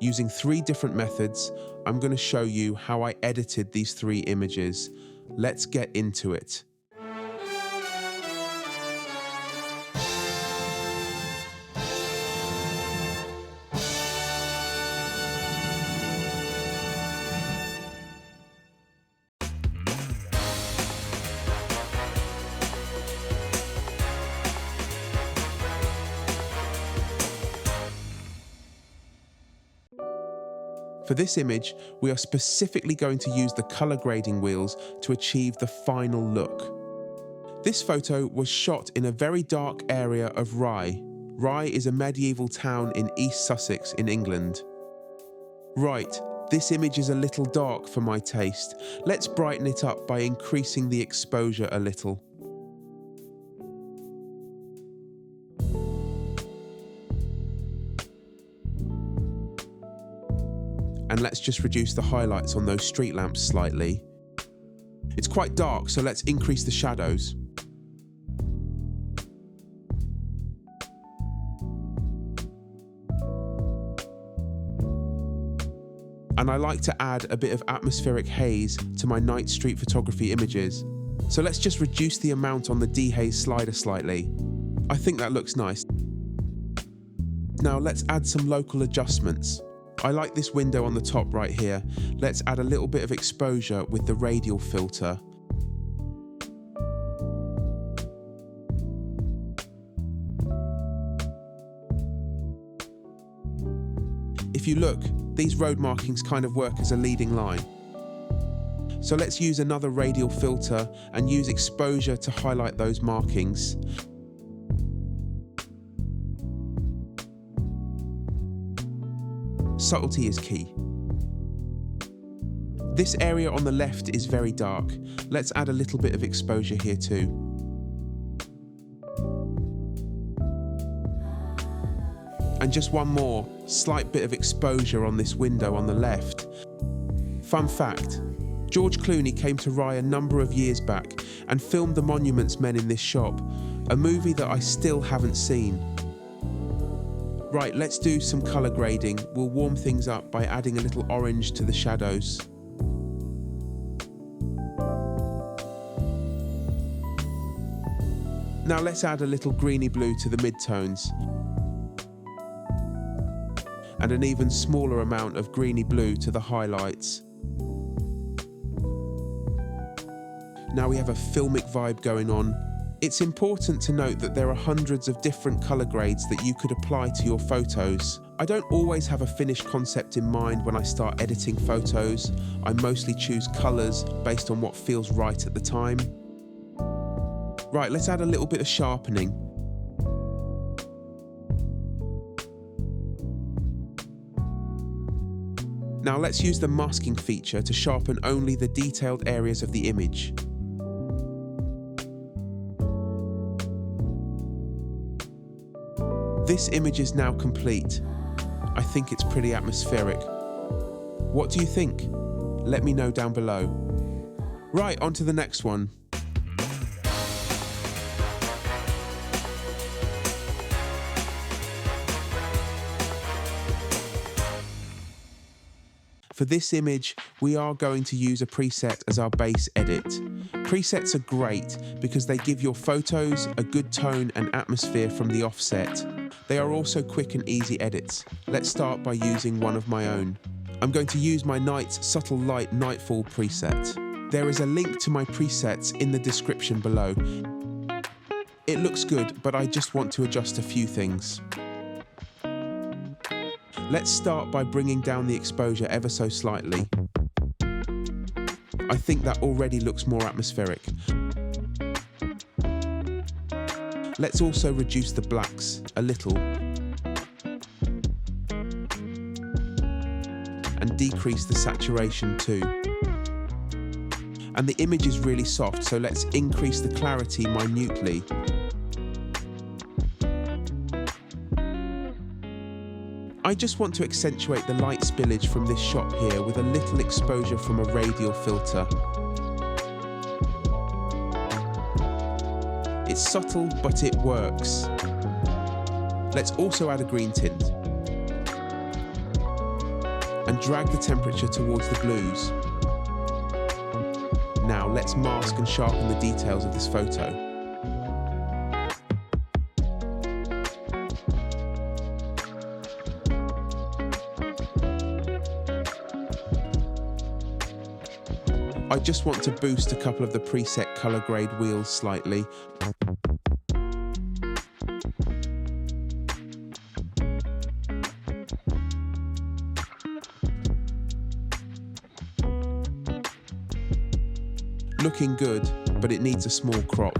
Using 3 different methods, I'm going to show you how I edited these 3 images. Let's get into it. For this image, we are specifically going to use the color grading wheels to achieve the final look. This photo was shot in a very dark area of Rye. Rye is a medieval town in East Sussex in England. Right, this image is a little dark for my taste. Let's brighten it up by increasing the exposure a little. And let's just reduce the highlights on those street lamps slightly. It's quite dark, so let's increase the shadows. And I like to add a bit of atmospheric haze to my night street photography images. So let's just reduce the amount on the dehaze slider slightly. I think that looks nice. Now let's add some local adjustments. I like this window on the top right here. Let's add a little bit of exposure with the radial filter. If you look, these road markings kind of work as a leading line. So let's use another radial filter and use exposure to highlight those markings. Subtlety is key. This area on the left is very dark. Let's add a little bit of exposure here too. And just one more, slight bit of exposure on this window on the left. Fun fact, George Clooney came to Rye a number of years back and filmed The Monuments Men in this shop, a movie that I still haven't seen. Right, let's do some colour grading. We'll warm things up by adding a little orange to the shadows. Now let's add a little greeny blue to the midtones. And an even smaller amount of greeny blue to the highlights. Now we have a filmic vibe going on. It's important to note that there are hundreds of different colour grades that you could apply to your photos. I don't always have a finished concept in mind when I start editing photos. I mostly choose colours based on what feels right at the time. Right, let's add a little bit of sharpening. Now let's use the masking feature to sharpen only the detailed areas of the image. This image is now complete. I think it's pretty atmospheric. What do you think? Let me know down below. Right, on to the next one. For this image, we are going to use a preset as our base edit. Presets are great because they give your photos a good tone and atmosphere from the offset. They are also quick and easy edits. Let's start by using one of my own. I'm going to use my Night's Subtle Light Nightfall preset. There is a link to my presets in the description below. It looks good, but I just want to adjust a few things. Let's start by bringing down the exposure ever so slightly. I think that already looks more atmospheric. Let's also reduce the blacks a little and decrease the saturation too. And the image is really soft, so let's increase the clarity minutely. I just want to accentuate the light spillage from this shot here with a little exposure from a radial filter. It's subtle, but it works. Let's also add a green tint. drag the temperature towards the blues. Now let's mask and sharpen the details of this photo. I just want to boost a couple of the preset color grade wheels slightly. Looking good, but it needs a small crop.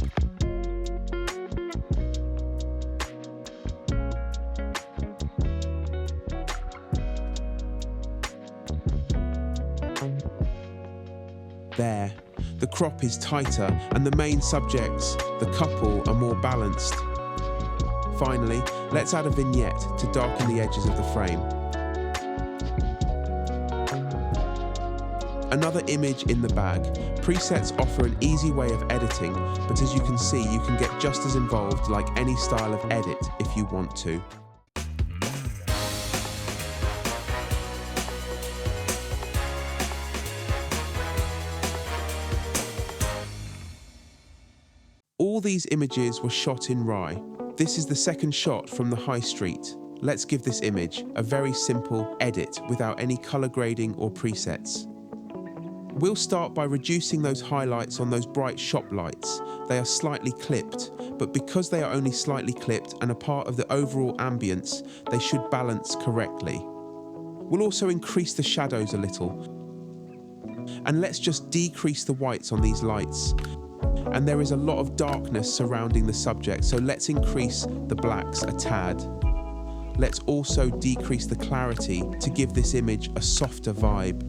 There, the crop is tighter and the main subjects, the couple, are more balanced. Finally, let's add a vignette to darken the edges of the frame. Another image in the bag. Presets offer an easy way of editing, but as you can see, you can get just as involved like any style of edit if you want to. All these images were shot in Rye. This is the second shot from the high street. Let's give this image a very simple edit without any color grading or presets. We'll start by reducing those highlights on those bright shop lights. They are slightly clipped, but because they are only slightly clipped and a part of the overall ambience, they should balance correctly. We'll also increase the shadows a little. And let's just decrease the whites on these lights. And there is a lot of darkness surrounding the subject, so let's increase the blacks a tad. Let's also decrease the clarity to give this image a softer vibe.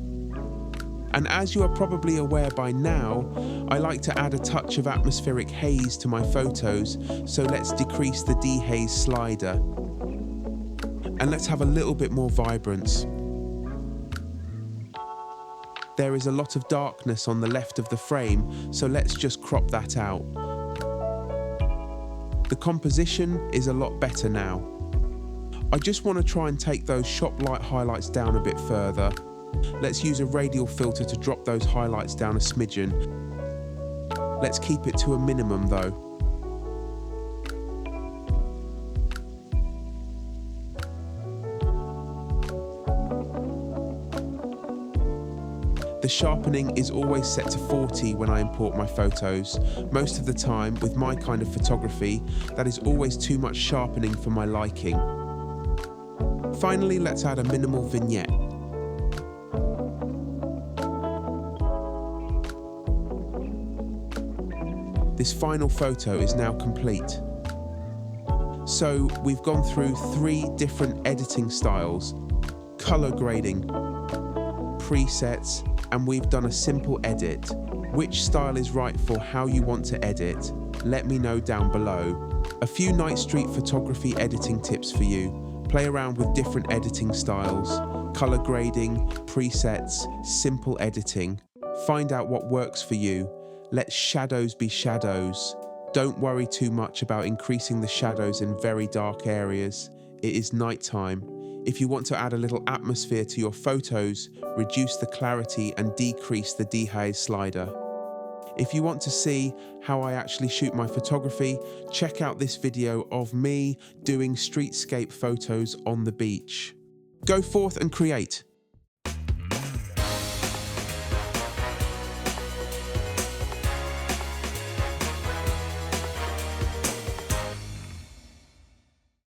And as you are probably aware by now, I like to add a touch of atmospheric haze to my photos, so let's decrease the dehaze slider. And let's have a little bit more vibrance. There is a lot of darkness on the left of the frame, so let's just crop that out. The composition is a lot better now. I just want to try and take those shop light highlights down a bit further. Let's use a radial filter to drop those highlights down a smidgen. Let's keep it to a minimum though. The sharpening is always set to 40 when I import my photos. Most of the time, with my kind of photography, that is always too much sharpening for my liking. Finally, let's add a minimal vignette. This final photo is now complete. So we've gone through 3 different editing styles, color grading, presets, and we've done a simple edit. Which style is right for how you want to edit? Let me know down below. A few night street photography editing tips for you. Play around with different editing styles, color grading, presets, simple editing. Find out what works for you. Let shadows be shadows. Don't worry too much about increasing the shadows in very dark areas. It is nighttime. If you want to add a little atmosphere to your photos, reduce the clarity and decrease the dehaze slider. If you want to see how I actually shoot my photography, check out this video of me doing streetscape photos on the beach. Go forth and create.